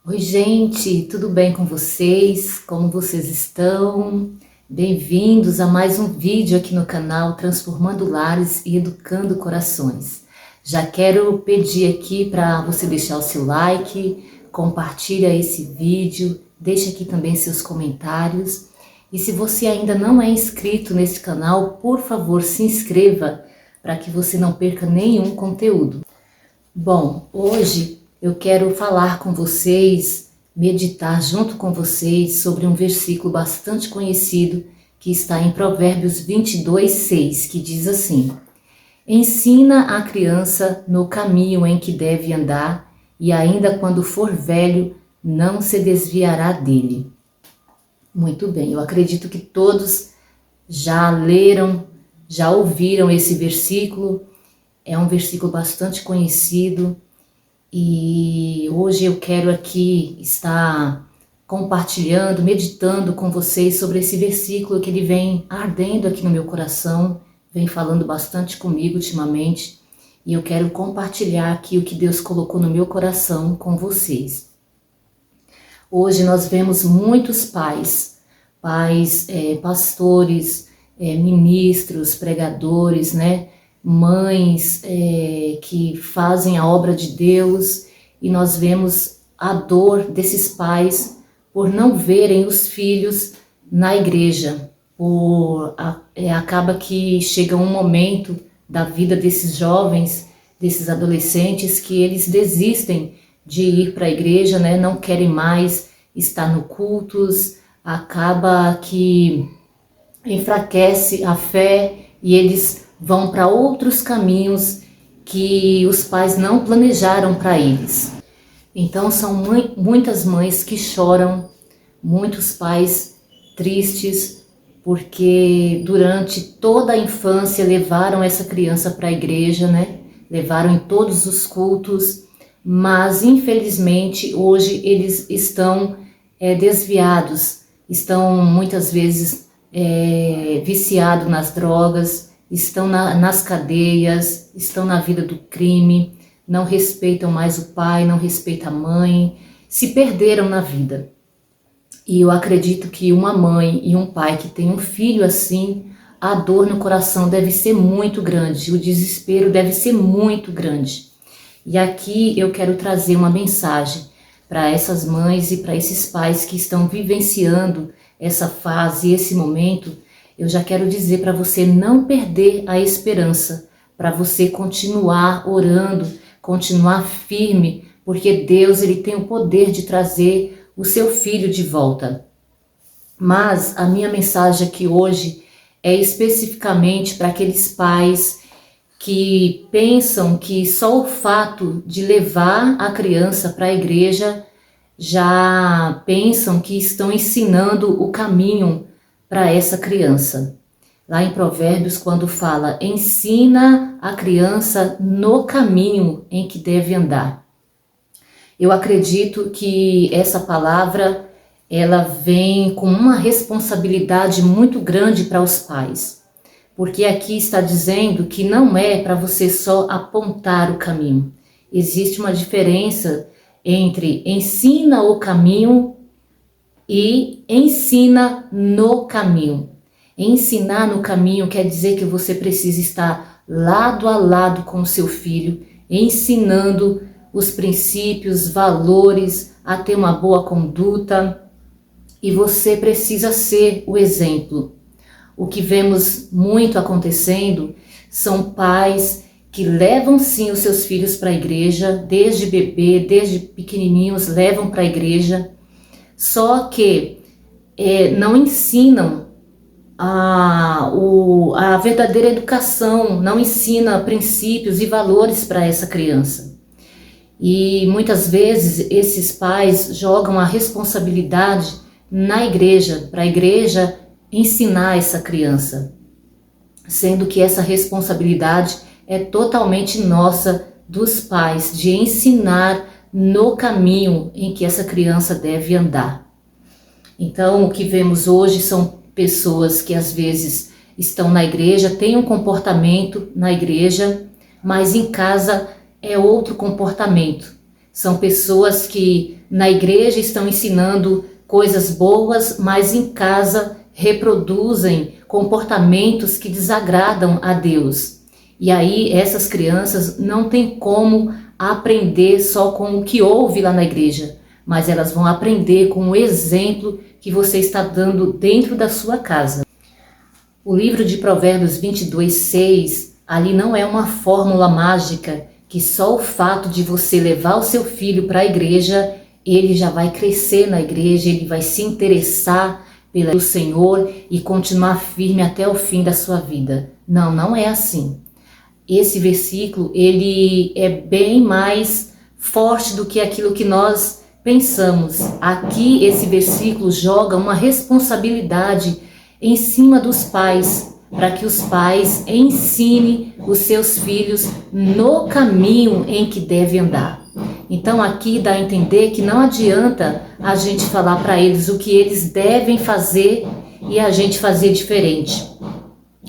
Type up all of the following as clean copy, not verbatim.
Oi, gente, tudo bem com vocês? Como vocês estão? Bem-vindos a mais um vídeo aqui no canal Transformando Lares e Educando Corações. Já quero pedir aqui para você deixar o seu like, compartilha esse vídeo, deixa aqui também seus comentários. E se você ainda não é inscrito nesse canal, por favor, se inscreva para que você não perca nenhum conteúdo. Bom, hoje eu quero falar com vocês, meditar junto com vocês sobre um versículo bastante conhecido que está em Provérbios 22:6, que diz assim: Ensina a criança no caminho em que deve andar, e ainda quando for velho, não se desviará dele. Muito bem, eu acredito que todos já leram, já ouviram esse versículo. É um versículo bastante conhecido e hoje eu quero aqui estar compartilhando, meditando com vocês sobre esse versículo que ele vem ardendo aqui no meu coração, vem falando bastante comigo ultimamente, e eu quero compartilhar aqui o que Deus colocou no meu coração com vocês. Hoje nós vemos muitos pais, pastores, ministros, pregadores, né? Mães que fazem a obra de Deus, e nós vemos a dor desses pais por não verem os filhos na igreja. Acaba que chega um momento da vida desses jovens, desses adolescentes, que eles desistem de ir para a igreja, né? Não querem mais estar no cultos, acaba que enfraquece a fé e eles vão para outros caminhos que os pais não planejaram para eles. Então são muitas mães que choram, muitos pais tristes, porque durante toda a infância levaram essa criança para a igreja, né? Levaram em todos os cultos, mas infelizmente hoje eles estão desviados, estão muitas vezes viciados nas drogas, estão nas cadeias, estão na vida do crime, não respeitam mais o pai, não respeitam a mãe, se perderam na vida. E eu acredito que uma mãe e um pai que tem um filho assim, a dor no coração deve ser muito grande, o desespero deve ser muito grande. E aqui eu quero trazer uma mensagem para essas mães e para esses pais que estão vivenciando essa fase, esse momento. Eu já quero dizer para você não perder a esperança, para você continuar orando, continuar firme, porque Deus ele tem o poder de trazer o seu filho de volta. Mas a minha mensagem aqui hoje é especificamente para aqueles pais que pensam que só o fato de levar a criança para a igreja já pensam que estão ensinando o caminho para essa criança. Lá em Provérbios, quando fala, ensina a criança no caminho em que deve andar. Eu acredito que essa palavra, ela vem com uma responsabilidade muito grande para os pais. Porque aqui está dizendo que não é para você só apontar o caminho. Existe uma diferença entre ensina o caminho e ensina no caminho. Ensinar no caminho quer dizer que você precisa estar lado a lado com o seu filho, ensinando os princípios, valores, a ter uma boa conduta, e você precisa ser o exemplo. O que vemos muito acontecendo são pais que levam sim os seus filhos para a igreja, desde bebê, desde pequenininhos, levam para a igreja, só que não ensinam a verdadeira educação, não ensina princípios e valores para essa criança. E muitas vezes esses pais jogam a responsabilidade na igreja, para a igreja ensinar essa criança, sendo que essa responsabilidade é totalmente nossa, dos pais, de ensinar no caminho em que essa criança deve andar. Então, o que vemos hoje são pessoas que às vezes estão na igreja, têm um comportamento na igreja, mas em casa é outro comportamento. São pessoas que na igreja estão ensinando coisas boas, mas em casa reproduzem comportamentos que desagradam a Deus. E aí essas crianças não têm como aprender só com o que ouve lá na igreja, mas elas vão aprender com o exemplo que você está dando dentro da sua casa. O livro de Provérbios 22:6, ali não é uma fórmula mágica que só o fato de você levar o seu filho para a igreja, ele já vai crescer na igreja, ele vai se interessar pelo Senhor e continuar firme até o fim da sua vida. Não, não é assim. Esse versículo, ele é bem mais forte do que aquilo que nós pensamos. Aqui, esse versículo joga uma responsabilidade em cima dos pais, para que os pais ensinem os seus filhos no caminho em que devem andar. Então aqui dá a entender que não adianta a gente falar para eles o que eles devem fazer e a gente fazer diferente.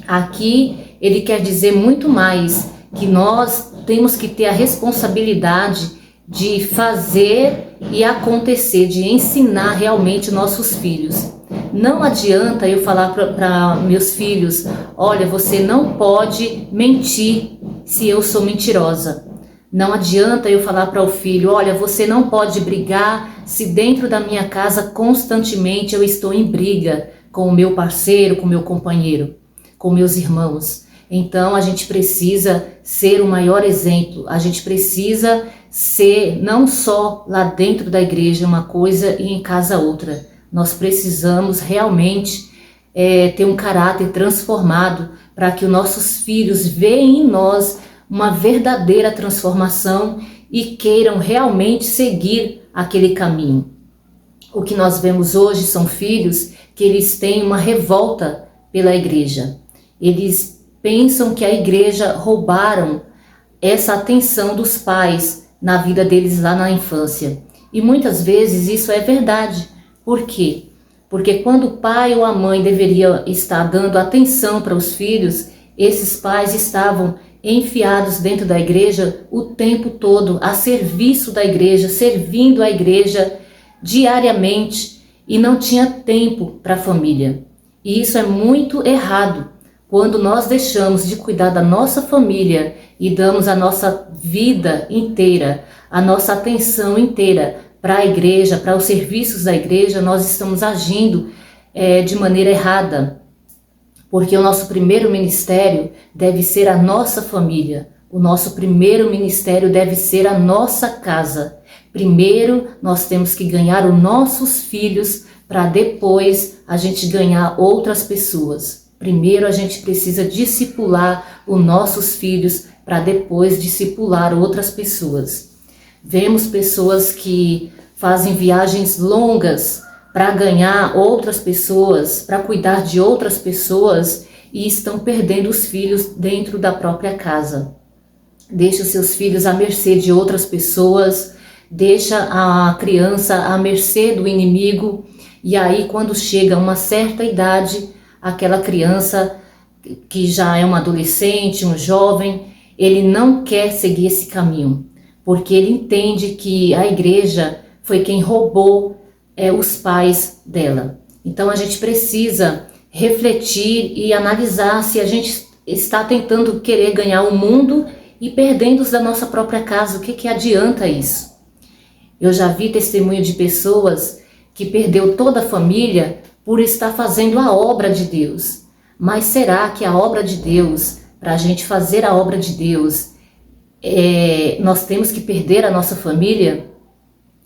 Aqui ele quer dizer muito mais, que nós temos que ter a responsabilidade de fazer e acontecer, de ensinar realmente nossos filhos. Não adianta eu falar para meus filhos, olha, você não pode mentir se eu sou mentirosa. Não adianta eu falar para o filho, olha, você não pode brigar se dentro da minha casa constantemente eu estou em briga com o meu parceiro, com o meu companheiro, com meus irmãos. Então a gente precisa ser o maior exemplo, a gente precisa ser não só lá dentro da igreja uma coisa e em casa outra. Nós precisamos realmente ter um caráter transformado para que os nossos filhos vejam em nós uma verdadeira transformação e queiram realmente seguir aquele caminho. O que nós vemos hoje são filhos que eles têm uma revolta pela igreja. Eles pensam que a igreja roubaram essa atenção dos pais na vida deles lá na infância. E muitas vezes isso é verdade. Por quê? Porque quando o pai ou a mãe deveria estar dando atenção para os filhos, esses pais estavam enfiados dentro da igreja o tempo todo, a serviço da igreja, servindo a igreja diariamente e não tinha tempo para a família. E isso é muito errado. Quando nós deixamos de cuidar da nossa família e damos a nossa vida inteira, a nossa atenção inteira para a igreja, para os serviços da igreja, nós estamos agindo de maneira errada. Porque o nosso primeiro ministério deve ser a nossa família. O nosso primeiro ministério deve ser a nossa casa. Primeiro, nós temos que ganhar os nossos filhos para depois a gente ganhar outras pessoas. Primeiro, a gente precisa discipular os nossos filhos para depois discipular outras pessoas. Vemos pessoas que fazem viagens longas para ganhar outras pessoas, para cuidar de outras pessoas e estão perdendo os filhos dentro da própria casa. Deixa os seus filhos à mercê de outras pessoas, deixa a criança à mercê do inimigo e aí quando chega uma certa idade, aquela criança que já é um adolescente, um jovem, ele não quer seguir esse caminho, porque ele entende que a igreja foi quem roubou os pais dela. Então a gente precisa refletir e analisar se a gente está tentando querer ganhar o mundo e perdendo-os da nossa própria casa. O que adianta isso? Eu já vi testemunho de pessoas que perdeu toda a família por estar fazendo a obra de Deus. Mas será que a obra de Deus, para a gente fazer a obra de Deus, nós temos que perder a nossa família?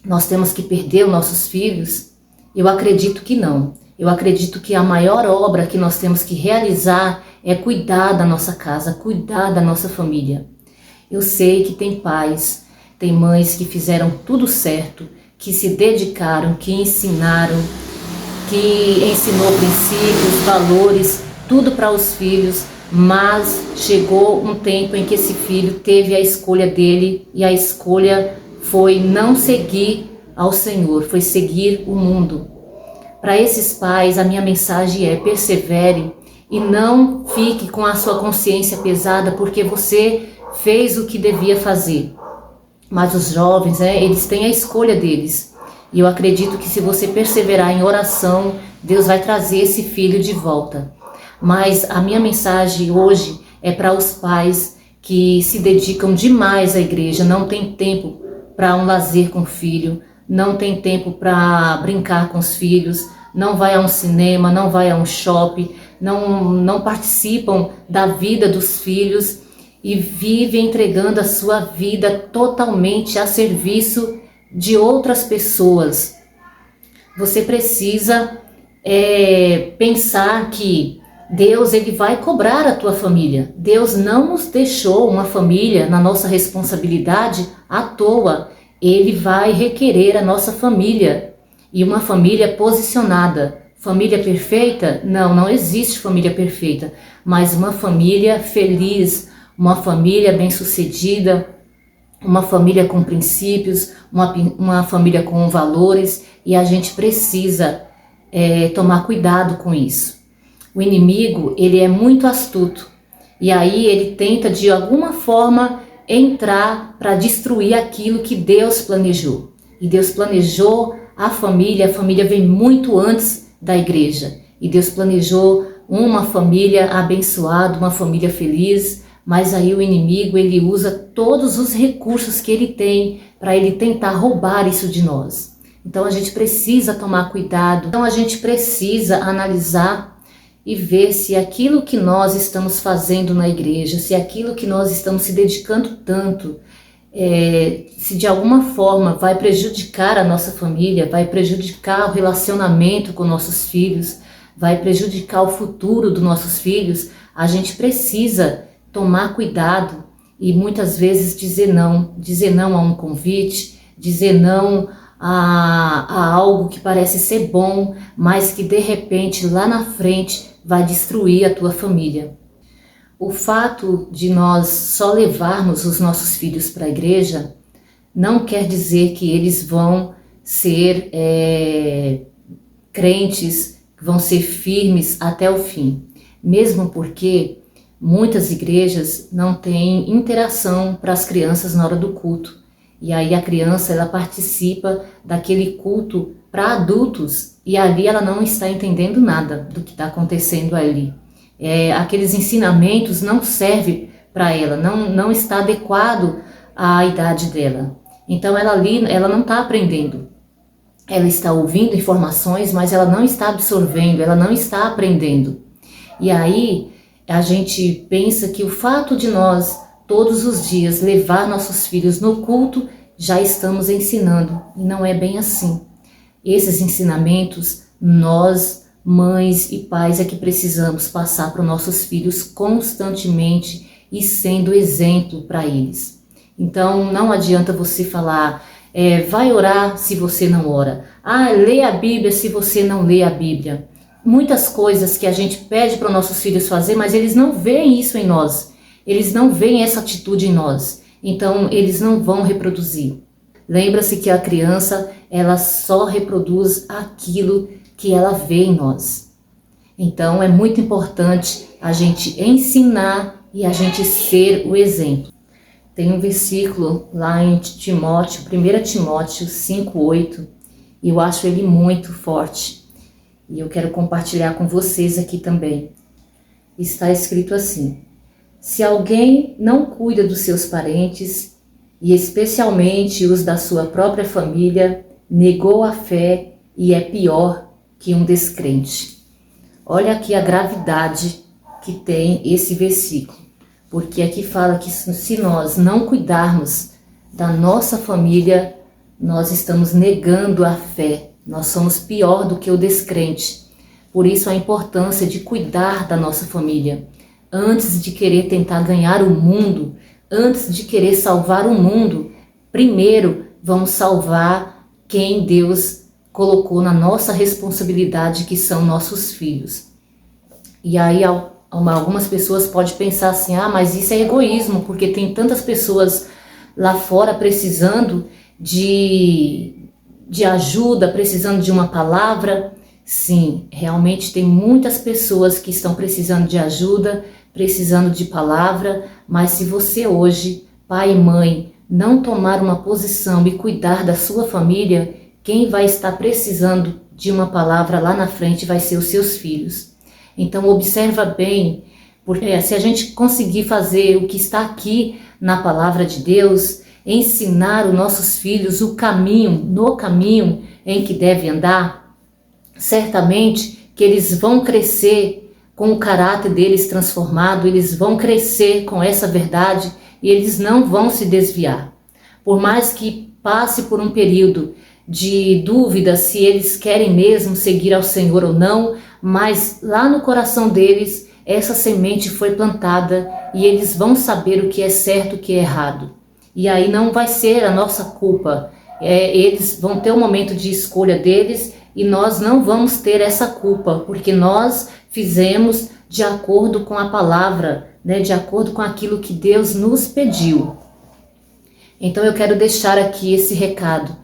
Nós temos que perder os nossos filhos? Eu acredito que não. Eu acredito que a maior obra que nós temos que realizar é cuidar da nossa casa, cuidar da nossa família. Eu sei que tem pais, tem mães que fizeram tudo certo, que se dedicaram, que ensinaram, que ensinou princípios, valores, tudo para os filhos, mas chegou um tempo em que esse filho teve a escolha dele e a escolha foi não seguir ao Senhor, foi seguir o mundo. Para esses pais, a minha mensagem é: persevere e não fique com a sua consciência pesada porque você fez o que devia fazer. Mas os jovens, eles têm a escolha deles. E eu acredito que se você perseverar em oração, Deus vai trazer esse filho de volta. Mas a minha mensagem hoje é para os pais que se dedicam demais à igreja, não tem tempo para um lazer com o filho, não tem tempo para brincar com os filhos, não vai a um cinema, não vai a um shopping, não participam da vida dos filhos e vivem entregando a sua vida totalmente a serviço de outras pessoas. Você precisa pensar que Deus, ele vai cobrar a tua família. Deus não nos deixou uma família na nossa responsabilidade à toa. Ele vai requerer a nossa família, e uma família posicionada. Família perfeita? Não existe família perfeita, mas uma família feliz, uma família bem-sucedida, uma família com princípios, uma família com valores, e a gente precisa tomar cuidado com isso. O inimigo, ele é muito astuto, e aí ele tenta de alguma forma entrar para destruir aquilo que Deus planejou. E Deus planejou a família vem muito antes da igreja. E Deus planejou uma família abençoada, uma família feliz, mas aí o inimigo, ele usa todos os recursos que ele tem para ele tentar roubar isso de nós. Então a gente precisa tomar cuidado, então a gente precisa analisar e ver se aquilo que nós estamos fazendo na igreja, se aquilo que nós estamos se dedicando tanto, se de alguma forma vai prejudicar a nossa família, vai prejudicar o relacionamento com nossos filhos, vai prejudicar o futuro dos nossos filhos, a gente precisa tomar cuidado e muitas vezes dizer não a um convite, dizer não a algo que parece ser bom, mas que de repente lá na frente vai destruir a tua família. O fato de nós só levarmos os nossos filhos para a igreja não quer dizer que eles vão ser crentes, vão ser firmes até o fim. Mesmo porque muitas igrejas não têm interação para as crianças na hora do culto. E aí a criança, ela participa daquele culto para adultos e ali ela não está entendendo nada do que está acontecendo ali. Aqueles ensinamentos não servem para ela, não está adequado à idade dela. Então ela não está aprendendo. Ela está ouvindo informações, mas ela não está absorvendo, ela não está aprendendo. E aí a gente pensa que o fato de nós todos os dias levar nossos filhos no culto, já estamos ensinando. E não é bem assim. Esses ensinamentos, nós, mães e pais, é que precisamos passar para os nossos filhos constantemente e sendo exemplo para eles. Então, não adianta você falar, vai orar se você não ora. Lê a Bíblia se você não lê a Bíblia. Muitas coisas que a gente pede para os nossos filhos fazer, mas eles não veem isso em nós. Eles não veem essa atitude em nós. Então, eles não vão reproduzir. Lembra-se que a criança, ela só reproduz aquilo que ela vê em nós. Então, é muito importante a gente ensinar e a gente ser o exemplo. Tem um versículo lá em Timóteo, 1 Timóteo 5:8, e eu acho ele muito forte. E eu quero compartilhar com vocês aqui também. Está escrito assim: se alguém não cuida dos seus parentes, e especialmente os da sua própria família, negou a fé e é pior que um descrente. Olha aqui a gravidade que tem esse versículo, porque aqui fala que se nós não cuidarmos da nossa família, nós estamos negando a fé, nós somos pior do que o descrente. Por isso a importância de cuidar da nossa família. Antes de querer tentar ganhar o mundo, antes de querer salvar o mundo, primeiro vamos salvar quem Deus colocou na nossa responsabilidade, que são nossos filhos. E aí algumas pessoas podem pensar assim, mas isso é egoísmo, porque tem tantas pessoas lá fora precisando de ajuda, precisando de uma palavra. Sim, realmente tem muitas pessoas que estão precisando de ajuda, precisando de palavra, mas se você hoje, pai e mãe, não tomar uma posição e cuidar da sua família, quem vai estar precisando de uma palavra lá na frente vai ser os seus filhos. Então observa bem, porque se a gente conseguir fazer o que está aqui na palavra de Deus, ensinar os nossos filhos o caminho, no caminho em que deve andar, certamente que eles vão crescer com o caráter deles transformado, eles vão crescer com essa verdade e eles não vão se desviar. Por mais que passe por um período de dúvida se eles querem mesmo seguir ao Senhor ou não, mas lá no coração deles essa semente foi plantada e eles vão saber o que é certo e o que é errado. E aí não vai ser a nossa culpa, eles vão ter um momento de escolha deles e nós não vamos ter essa culpa, porque nós fizemos de acordo com a palavra, né, de acordo com aquilo que Deus nos pediu. Então eu quero deixar aqui esse recado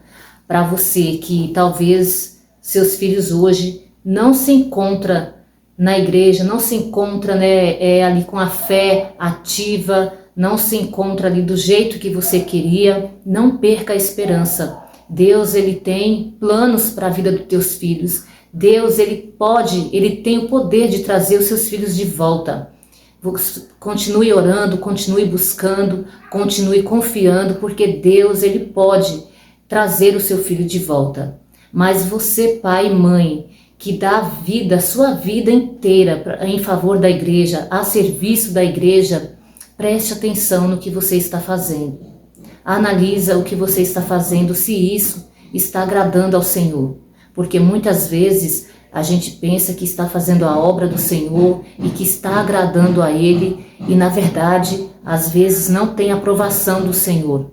para você que talvez seus filhos hoje não se encontram na igreja, não se encontra, né, ali com a fé ativa, não se encontra ali do jeito que você queria. Não perca a esperança. Deus, ele tem planos para a vida dos teus filhos. Deus, ele tem o poder de trazer os seus filhos de volta. Continue orando, continue buscando, continue confiando, porque Deus, ele pode trazer o seu filho de volta. Mas você, pai e mãe, que dá vida, sua vida inteira em favor da igreja, a serviço da igreja, preste atenção no que você está fazendo. Analisa o que você está fazendo, se isso está agradando ao Senhor. Porque muitas vezes a gente pensa que está fazendo a obra do Senhor e que está agradando a Ele, e na verdade, às vezes não tem aprovação do Senhor.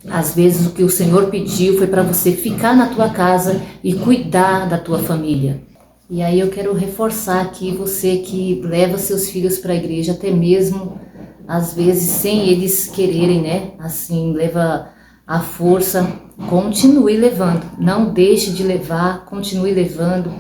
Às vezes o que o Senhor pediu foi para você ficar na tua casa e cuidar da tua família. E aí eu quero reforçar aqui você que leva seus filhos para a igreja, até mesmo às vezes sem eles quererem, né? Assim, leva a força, continue levando. Não deixe de levar, continue levando.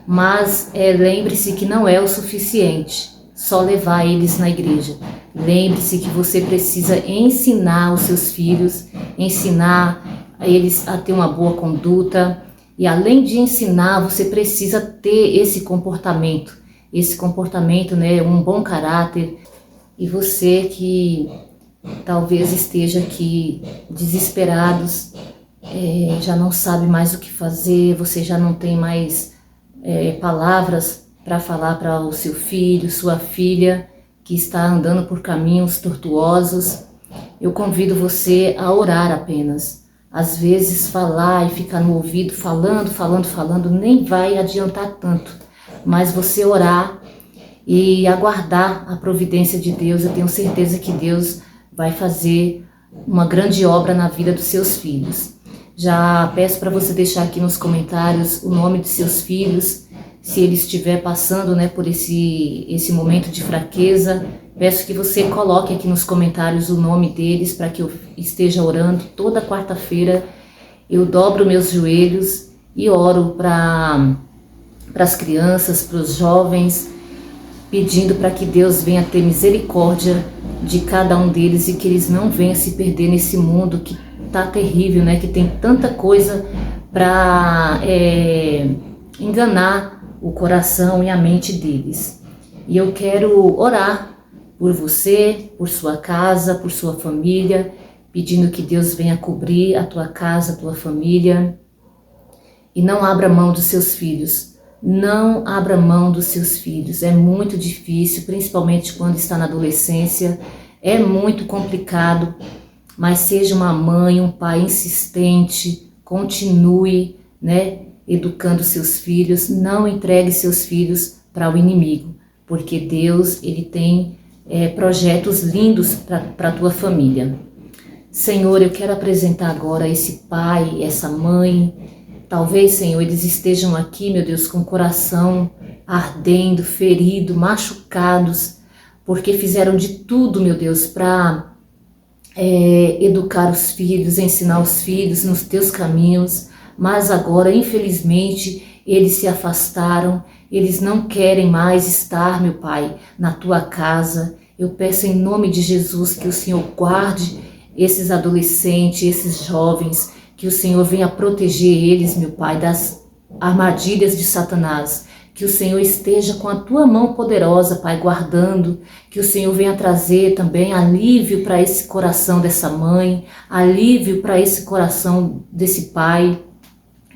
Mas lembre-se que não é o suficiente só levar eles na igreja. Lembre-se que você precisa ensinar os seus filhos, ensinar eles a ter uma boa conduta. E além de ensinar, você precisa ter esse comportamento, né, um bom caráter. E você que talvez esteja aqui desesperados, já não sabe mais o que fazer, você já não tem mais palavras para falar para o seu filho, sua filha, que está andando por caminhos tortuosos, eu convido você a orar apenas. Às vezes falar e ficar no ouvido falando, nem vai adiantar tanto. Mas você orar e aguardar a providência de Deus, eu tenho certeza que Deus vai fazer uma grande obra na vida dos seus filhos. Já peço para você deixar aqui nos comentários o nome de seus filhos, se ele estiver passando, né, por esse momento de fraqueza. Peço que você coloque aqui nos comentários o nome deles para que eu esteja orando. Toda quarta-feira eu dobro meus joelhos e oro para as crianças, para os jovens, pedindo para que Deus venha ter misericórdia de cada um deles e que eles não venham se perder nesse mundo que está terrível, né? Que tem tanta coisa para enganar o coração e a mente deles. E eu quero orar por você, por sua casa, por sua família, pedindo que Deus venha cobrir a tua casa, a tua família. E não abra mão dos seus filhos. Não abra mão dos seus filhos. É muito difícil, principalmente quando está na adolescência. É muito complicado, mas seja uma mãe, um pai insistente. Continue, né, educando seus filhos. Não entregue seus filhos para o inimigo, porque Deus, ele tem projetos lindos para a tua família. Senhor, eu quero apresentar agora esse pai, essa mãe. Talvez, Senhor, eles estejam aqui, meu Deus, com o coração ardendo, ferido, machucados, porque fizeram de tudo, meu Deus, para educar os filhos, ensinar os filhos nos teus caminhos, mas agora, infelizmente, eles se afastaram, eles não querem mais estar, meu Pai, na tua casa. Eu peço em nome de Jesus que o Senhor guarde esses adolescentes, esses jovens, que o Senhor venha proteger eles, meu Pai, das armadilhas de Satanás. Que o Senhor esteja com a tua mão poderosa, Pai, guardando. Que o Senhor venha trazer também alívio para esse coração dessa mãe, alívio para esse coração desse pai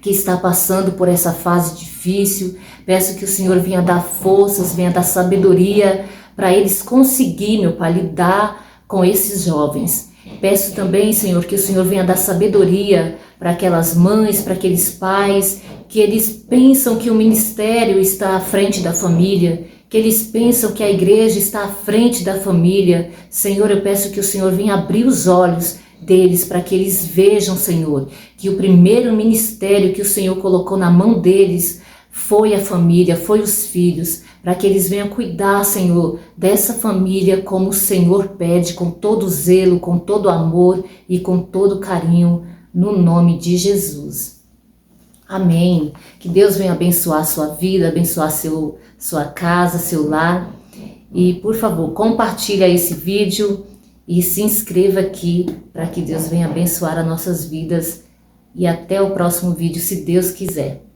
que está passando por essa fase difícil. Peço que o Senhor venha dar forças, venha dar sabedoria para eles conseguir, meu Pai, lidar com esses jovens. Peço também, Senhor, que o Senhor venha dar sabedoria para aquelas mães, para aqueles pais, que eles pensam que o ministério está à frente da família, que eles pensam que a igreja está à frente da família. Senhor, eu peço que o Senhor venha abrir os olhos deles para que eles vejam, Senhor, que o primeiro ministério que o Senhor colocou na mão deles foi a família, foi os filhos, para que eles venham cuidar, Senhor, dessa família como o Senhor pede, com todo zelo, com todo amor e com todo carinho, no nome de Jesus. Amém. Que Deus venha abençoar a sua vida, abençoar sua casa, seu lar. E, por favor, compartilha esse vídeo e se inscreva aqui para que Deus venha abençoar as nossas vidas. E até o próximo vídeo, se Deus quiser.